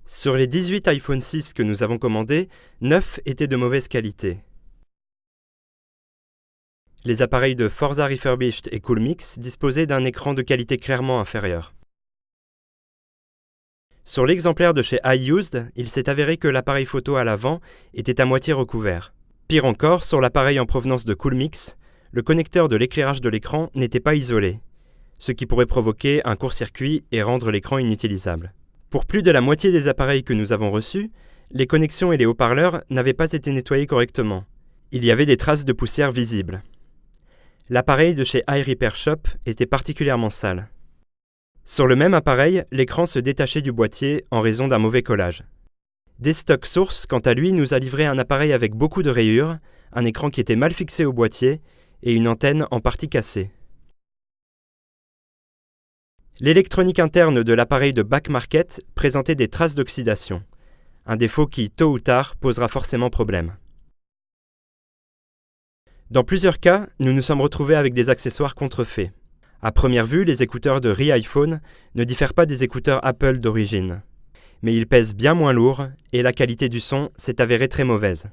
Sur les 18 iPhone 6 que nous avons commandés, 9 étaient de mauvaise qualité. Les appareils de Forza Refurbished et Coolmix disposaient d'un écran de qualité clairement inférieure. Sur l'exemplaire de chez iUsed, il s'est avéré que l'appareil photo à l'avant était à moitié recouvert. Pire encore, sur l'appareil en provenance de Coolmix, le connecteur de l'éclairage de l'écran n'était pas isolé, ce qui pourrait provoquer un court-circuit et rendre l'écran inutilisable. Pour plus de la moitié des appareils que nous avons reçus, les connexions et les haut-parleurs n'avaient pas été nettoyés correctement. Il y avait des traces de poussière visibles. L'appareil de chez iRepairShop était particulièrement sale. Sur le même appareil, l'écran se détachait du boîtier en raison d'un mauvais collage. Destock Source, quant à lui, nous a livré un appareil avec beaucoup de rayures, un écran qui était mal fixé au boîtier et une antenne en partie cassée. L'électronique interne de l'appareil de Back Market présentait des traces d'oxydation, un défaut qui, tôt ou tard, posera forcément problème. Dans plusieurs cas, nous nous sommes retrouvés avec des accessoires contrefaits. À première vue, les écouteurs de ReIPhone ne diffèrent pas des écouteurs Apple d'origine. Mais ils pèsent bien moins lourd et la qualité du son s'est avérée très mauvaise.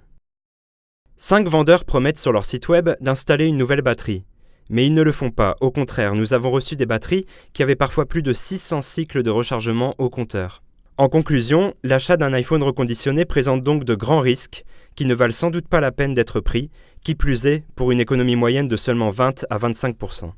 5 vendeurs promettent sur leur site web d'installer une nouvelle batterie. Mais ils ne le font pas. Au contraire, nous avons reçu des batteries qui avaient parfois plus de 600 cycles de rechargement au compteur. En conclusion, l'achat d'un iPhone reconditionné présente donc de grands risques qui ne valent sans doute pas la peine d'être pris, qui plus est pour une économie moyenne de seulement 20 à 25%.